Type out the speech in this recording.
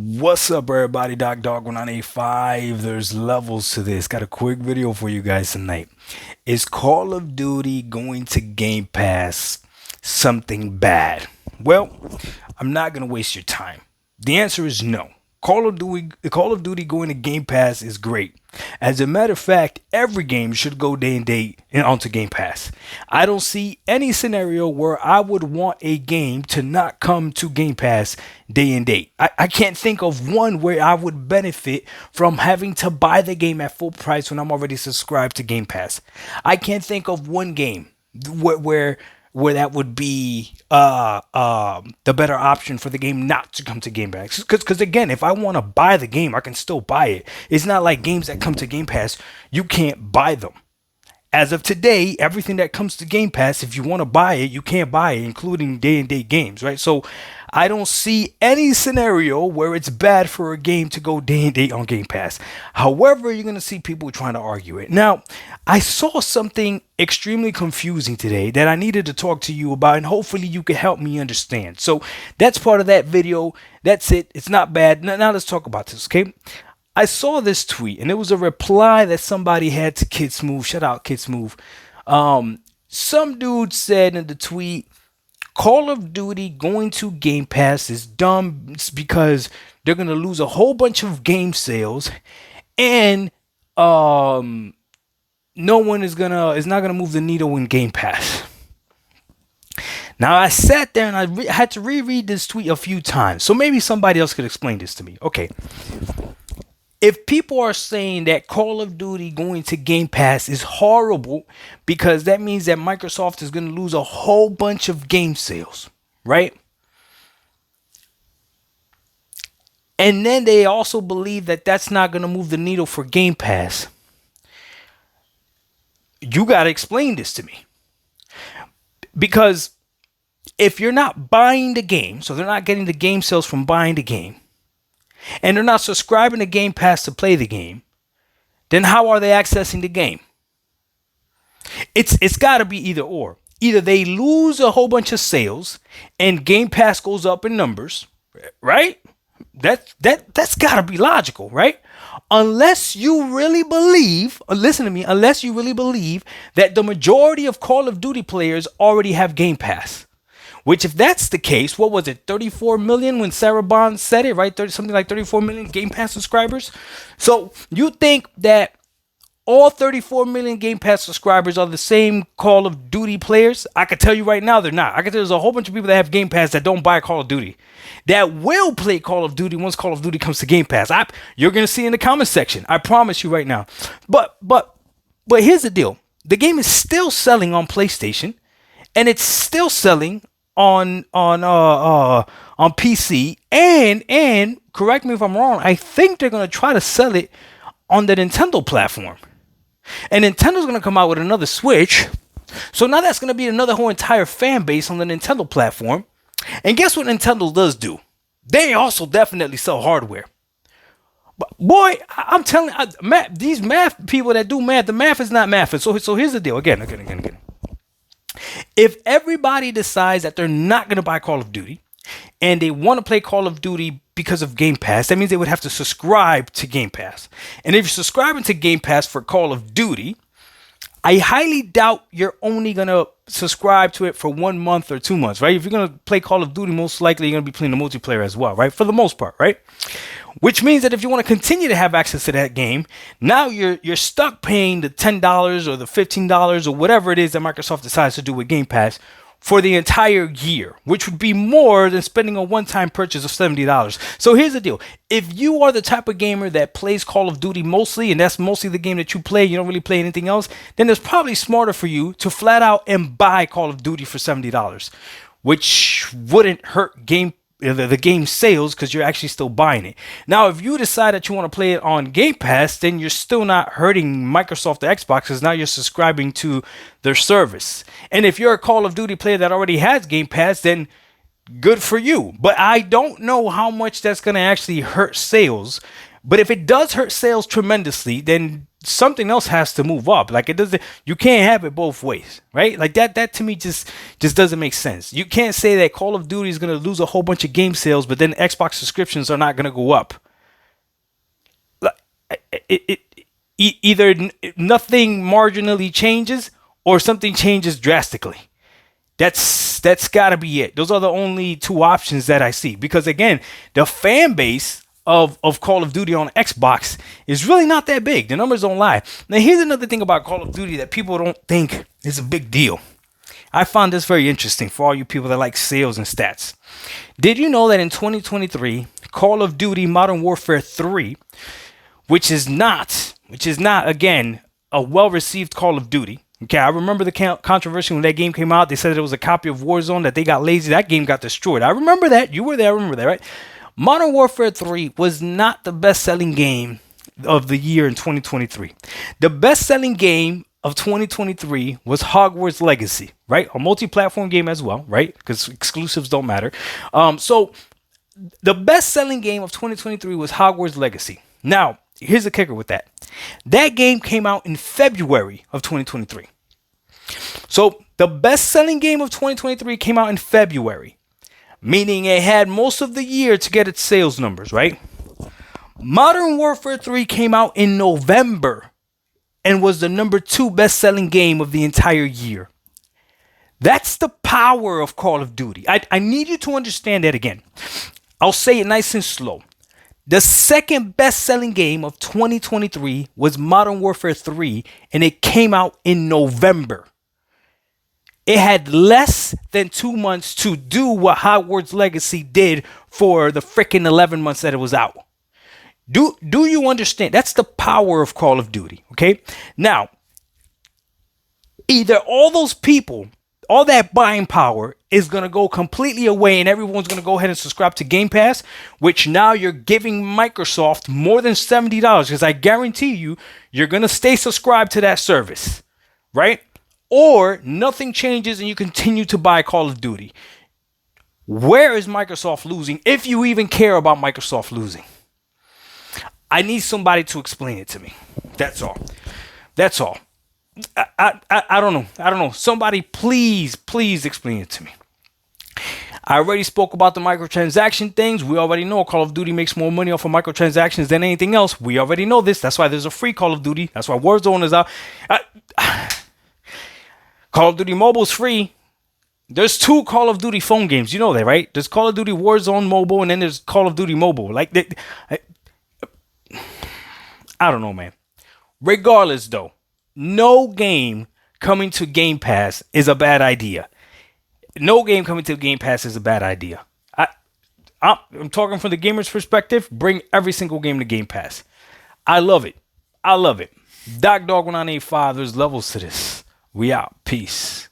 What's up, everybody? Dog 1985. There's levels to this. Got a quick video for you guys tonight. Is Call of Duty going to Game Pass something bad? Well, I'm not gonna waste your time. The answer is no. Call of Duty going to Game Pass is great. As a matter of fact, every game should go day and date and onto Game Pass. I don't see any scenario where I would want a game to not come to Game Pass day and date. I can't think of one where I would benefit from having to buy the game at full price when I'm already subscribed to Game Pass. I can't think of one game where that would be the better option for the game not to come to Game Pass. Because again, if I want to buy the game, I can still buy it. It's not like games that come to Game Pass, you can't buy them. As of today, everything that comes to Game Pass, if you want to buy it, you can't buy it, including day and date games, right? So I don't see any scenario where it's bad for a game to go day and date on Game Pass. However, you're going to see people trying to argue it. Now, I saw something extremely confusing today that I needed to talk to you about, and hopefully you can help me understand. So that's part of that video. That's it. It's not bad. Now let's talk about this, okay? I saw this tweet, and it was a reply that somebody had to Kid Smooth. Shout out Kid Smooth. Some dude said in the tweet, Call of Duty going to Game Pass is dumb because they're gonna lose a whole bunch of game sales, and no one is not gonna move the needle in Game Pass. Now I sat there and I had to reread this tweet a few times, so maybe somebody else could explain this to me. Okay. If people are saying that Call of Duty going to Game Pass is horrible because that means that Microsoft is going to lose a whole bunch of game sales, right? And then they also believe that that's not going to move the needle for Game Pass. You got to explain this to me. Because if you're not buying the game, so they're not getting the game sales from buying the game, and they're not subscribing to Game Pass to play the game, then how are they accessing the game? It's got to be either or. Either they lose a whole bunch of sales and Game Pass goes up in numbers, right? That's got to be logical, right? Unless you really believe, listen to me, unless you really believe that the majority of Call of Duty players already have Game Pass. Which, if that's the case, what was it, 34 million when Sarah Bond said it, right? Something like 34 million Game Pass subscribers. So you think that all 34 million Game Pass subscribers are the same Call of Duty players? I can tell you right now they're not. I can tell you there's a whole bunch of people that have Game Pass that don't buy Call of Duty, that will play Call of Duty once Call of Duty comes to Game Pass. You're going to see in the comment section. I promise you right now. But here's the deal. The game is still selling on PlayStation, and it's still selling on PC, and correct me if I'm wrong, I think they're gonna try to sell it on the Nintendo platform. And Nintendo's gonna come out with another Switch. So now that's gonna be another whole entire fan base on the Nintendo platform. And guess what Nintendo does do? They also definitely sell hardware. But boy, I'm telling you, these math people that do math, the math is not math. So here's the deal. Again. If everybody decides that they're not going to buy Call of Duty and they want to play Call of Duty because of Game Pass, that means they would have to subscribe to Game Pass. And if you're subscribing to Game Pass for Call of Duty, I highly doubt you're only going to subscribe to it for 1 month or 2 months, right? If you're going to play Call of Duty, most likely you're going to be playing the multiplayer as well, right? For the most part, right? Which means that if you want to continue to have access to that game, now you're stuck paying the $10 or the $15 or whatever it is that Microsoft decides to do with Game Pass for the entire year, which would be more than spending a one-time purchase of $70. So here's the deal. If you are the type of gamer that plays Call of Duty mostly, and that's mostly the game that you play, you don't really play anything else, then it's probably smarter for you to flat out and buy Call of Duty for $70, which wouldn't hurt the game sales because you're actually still buying it. Now, if you decide that you want to play it on Game Pass, then you're still not hurting Microsoft or Xbox because now you're subscribing to their service. And if you're a Call of Duty player that already has Game Pass, then good for you. But I don't know how much that's going to actually hurt sales. But if it does hurt sales tremendously, then something else has to move up. Like, it doesn't, you can't have it both ways, right? Like that to me just doesn't make sense. You can't say that Call of Duty is going to lose a whole bunch of game sales, but then Xbox subscriptions are not going to go up. Like, either nothing marginally changes or something changes drastically. That's got to be it. Those are the only two options that I see. Because again, the fan base of Call of Duty on Xbox is really not that big. The numbers don't lie. Now, here's another thing about Call of Duty that people don't think is a big deal. I found this very interesting for all you people that like sales and stats. Did you know that in 2023, Call of Duty Modern Warfare 3, which is not again a well-received Call of Duty. Okay, I remember the controversy when that game came out. They said it was a copy of Warzone, that they got lazy. That game got destroyed. I remember that. You were there. I remember that, right? Modern Warfare 3 was not the best-selling game of the year in 2023. The best-selling game of 2023 was Hogwarts Legacy, right? A multi-platform game as well, right? Because exclusives don't matter. So the best-selling game of 2023 was Hogwarts Legacy. Now, here's the kicker with that. That game came out in February of 2023. So the best-selling game of 2023 came out in February, meaning it had most of the year to get its sales numbers, right? Modern Warfare 3 came out in November and was the number 2 best-selling game of the entire year. That's the power of Call of Duty. I need you to understand that again. I'll say it nice and slow. The second best-selling game of 2023 was Modern Warfare 3, and it came out in November. It had less than 2 months to do what Hogwarts Legacy did for the freaking 11 months that it was out. Do you understand? That's the power of Call of Duty, okay? Now, either all those people, all that buying power is going to go completely away and everyone's going to go ahead and subscribe to Game Pass, which now you're giving Microsoft more than $70 because I guarantee you're going to stay subscribed to that service, right? Or nothing changes and you continue to buy Call of Duty. Where is Microsoft losing, if you even care about Microsoft losing? I need somebody to explain it to me. That's all. I don't know. Somebody please explain it to me. I already spoke about the microtransaction things. We already know Call of Duty makes more money off of microtransactions than anything else. We already know this. That's why there's a free Call of Duty. That's why Warzone is out. Call of Duty Mobile is free. There's 2 Call of Duty phone games. You know that, right? There's Call of Duty Warzone Mobile and then there's Call of Duty Mobile. I don't know, man. Regardless, though, no game coming to Game Pass is a bad idea. No game coming to Game Pass is a bad idea. I'm talking from the gamer's perspective. Bring every single game to Game Pass. I love it. Dog 1985. There's levels to this. We out. Peace.